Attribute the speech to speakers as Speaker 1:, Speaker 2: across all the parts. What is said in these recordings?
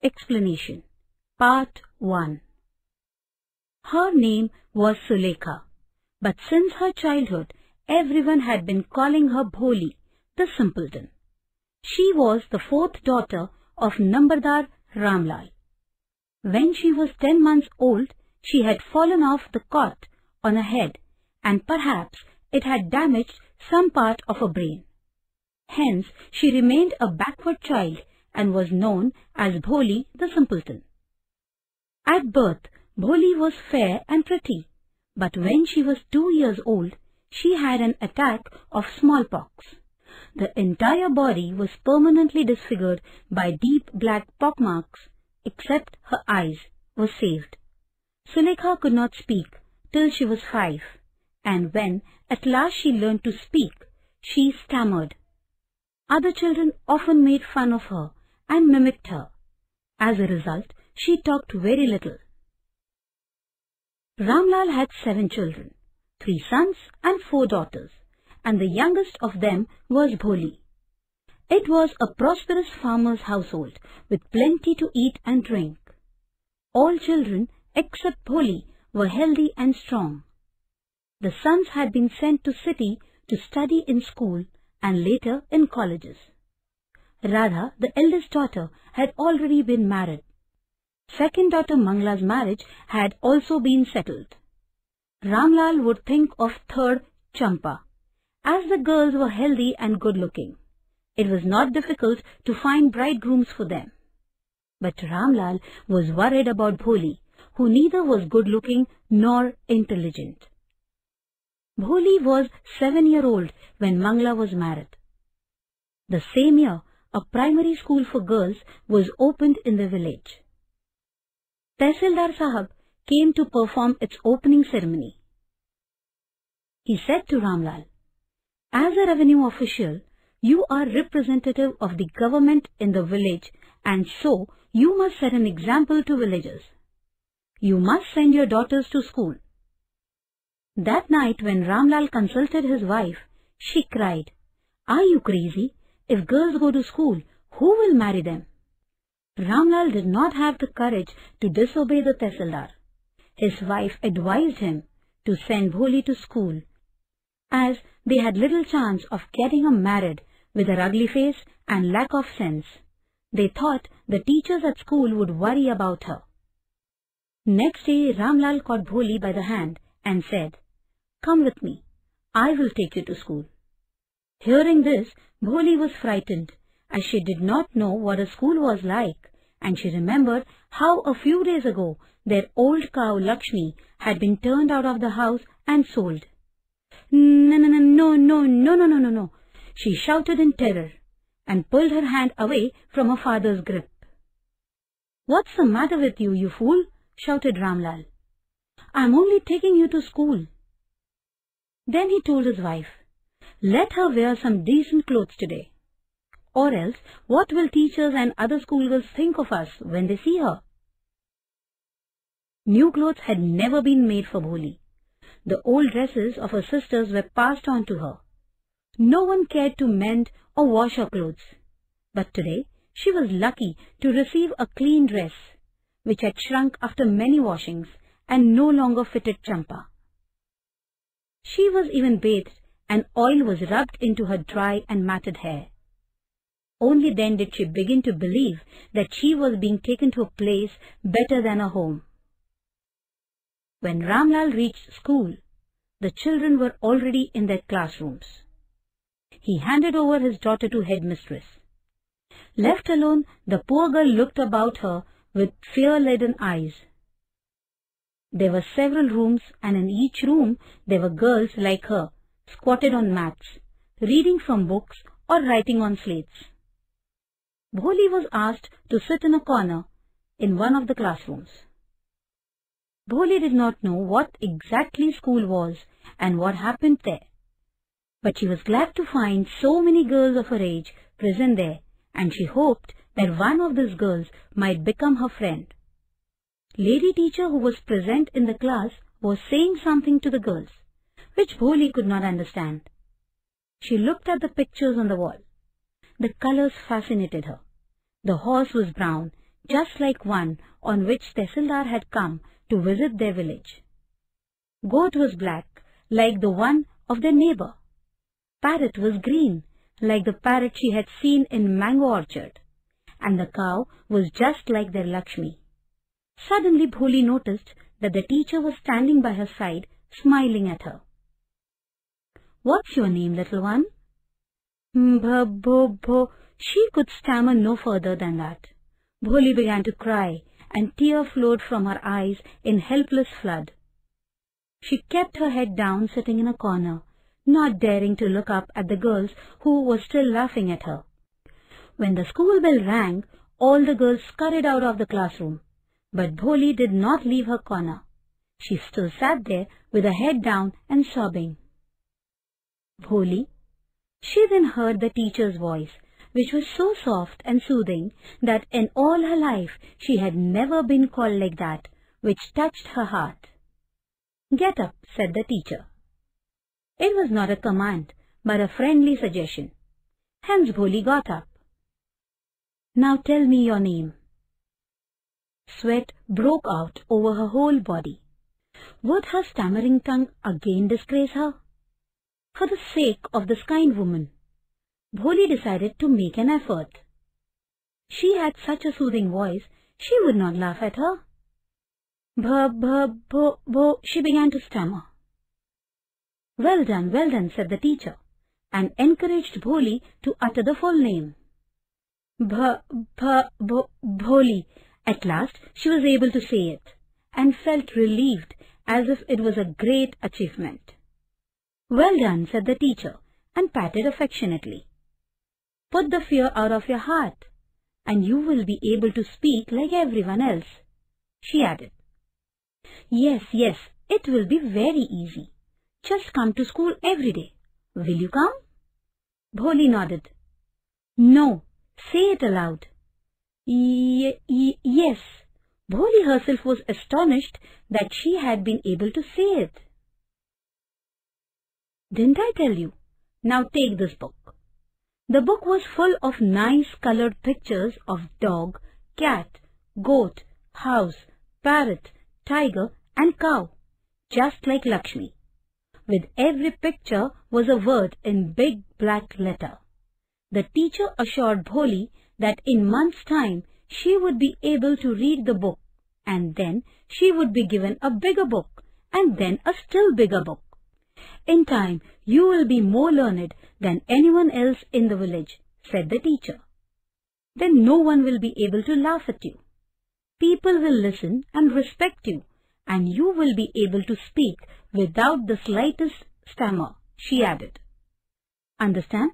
Speaker 1: Explanation. Part 1. Her name was Sulekha, but since her childhood, everyone had been calling her Bholi, the simpleton. She was the fourth daughter of Nambardar Ramlal. When she was 10 months old, she had fallen off the cot on her head, and perhaps it had damaged some part of her brain. Hence, she remained a backward child and was known as Bholi the simpleton. At birth, Bholi was fair and pretty, but when she was 2 years old, she had an attack of smallpox. The entire body was permanently disfigured by deep black pockmarks, except her eyes were saved. Sulekha could not speak till she was 5, and when at last she learned to speak, she stammered. Other children often made fun of her and mimicked her. As a result, she talked very little. Ramlal had 7 children, 3 sons and 4 daughters, and the youngest of them was Bholi. It was a prosperous farmer's household with plenty to eat and drink. All children except Bholi were healthy and strong. The sons had been sent to city to study in school and later in colleges. Radha, the eldest daughter, had already been married. Second daughter Mangla's marriage had also been settled. Ramlal would think of third Champa, as the girls were healthy and good-looking. It was not difficult to find bridegrooms for them. But Ramlal was worried about Bholi, who neither was good-looking nor intelligent. Bholi was 7-year-old when Mangla was married. The same year, a primary school for girls was opened in the village. Tehsildar Sahab came to perform its opening ceremony. He said to Ramlal, "As a revenue official, you are representative of the government in the village, and so you must set an example to villagers. You must send your daughters to school." That night when Ramlal consulted his wife, she cried, "Are you crazy? If girls go to school, who will marry them?" Ramlal did not have the courage to disobey the Tehsildar. His wife advised him to send Bholi to school, as they had little chance of getting her married with her ugly face and lack of sense. They thought the teachers at school would worry about her. Next day, Ramlal caught Bholi by the hand and said, "Come with me. I will take you to school." Hearing this, Bholi was frightened, as she did not know what a school was like, and she remembered how a few days ago their old cow Lakshmi had been turned out of the house and sold. "No, no, no, no, no, no, no, no, no, no," she shouted in terror, and pulled her hand away from her father's grip. "What's the matter with you, you fool?" shouted Ramlal. "I'm only taking you to school." Then he told his wife, "Let her wear some decent clothes today. Or else, what will teachers and other schoolgirls think of us when they see her?" New clothes had never been made for Bholi. The old dresses of her sisters were passed on to her. No one cared to mend or wash her clothes. But today, she was lucky to receive a clean dress, which had shrunk after many washings and no longer fitted Champa. She was even bathed, and oil was rubbed into her dry and matted hair. Only then did she begin to believe that she was being taken to a place better than a home. When Ramlal reached school, the children were already in their classrooms. He handed over his daughter to headmistress. Left alone, the poor girl looked about her with fear-laden eyes. There were several rooms, and in each room there were girls like her, squatted on mats, reading from books or writing on slates. Bholi was asked to sit in a corner in one of the classrooms. Bholi did not know what exactly school was and what happened there, but she was glad to find so many girls of her age present there, and she hoped that one of these girls might become her friend. Lady teacher who was present in the class was saying something to the girls, which Bholi could not understand. She looked at the pictures on the wall. The colors fascinated her. The horse was brown, just like one on which Tehsildar had come to visit their village. Goat was black, like the one of their neighbor. Parrot was green, like the parrot she had seen in mango orchard. And the cow was just like their Lakshmi. Suddenly Bholi noticed that the teacher was standing by her side, smiling at her. "What's your name, little one?" Bho. She could stammer no further than that. Bholi began to cry, and tears flowed from her eyes in helpless flood. She kept her head down, sitting in a corner, not daring to look up at the girls who were still laughing at her. When the school bell rang, all the girls scurried out of the classroom. But Bholi did not leave her corner. She still sat there with her head down and sobbing. Bholi. She then heard the teacher's voice, which was so soft and soothing that in all her life she had never been called like that, which touched her heart. "Get up," said the teacher. It was not a command, but a friendly suggestion. Hence Bholi got up. "Now tell me your name." Sweat broke out over her whole body. Would her stammering tongue again disgrace her? For the sake of this kind woman, Bholi decided to make an effort. She had such a soothing voice, she would not laugh at her. Bho, she began to stammer. Well done, said the teacher, and encouraged Bholi to utter the full name. Bholi. At last she was able to say it, and felt relieved as if it was a great achievement. Well done, said the teacher, and patted affectionately. Put the fear out of your heart, and you will be able to speak like everyone else, she added. Yes, it will be very easy. Just come to school every day. Will you come? Bholi nodded. No, say it aloud. Yes. Bholi herself was astonished that she had been able to say it. Didn't I tell you? Now take this book. The book was full of nice colored pictures of dog, cat, goat, house, parrot, tiger and cow, just like Lakshmi. With every picture was a word in big black letter. The teacher assured Bholi that in months' time she would be able to read the book, and then she would be given a bigger book, and then a still bigger book. In time, you will be more learned than anyone else in the village, said the teacher. Then no one will be able to laugh at you. People will listen and respect you, and you will be able to speak without the slightest stammer, she added. Understand?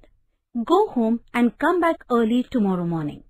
Speaker 1: Go home and come back early tomorrow morning.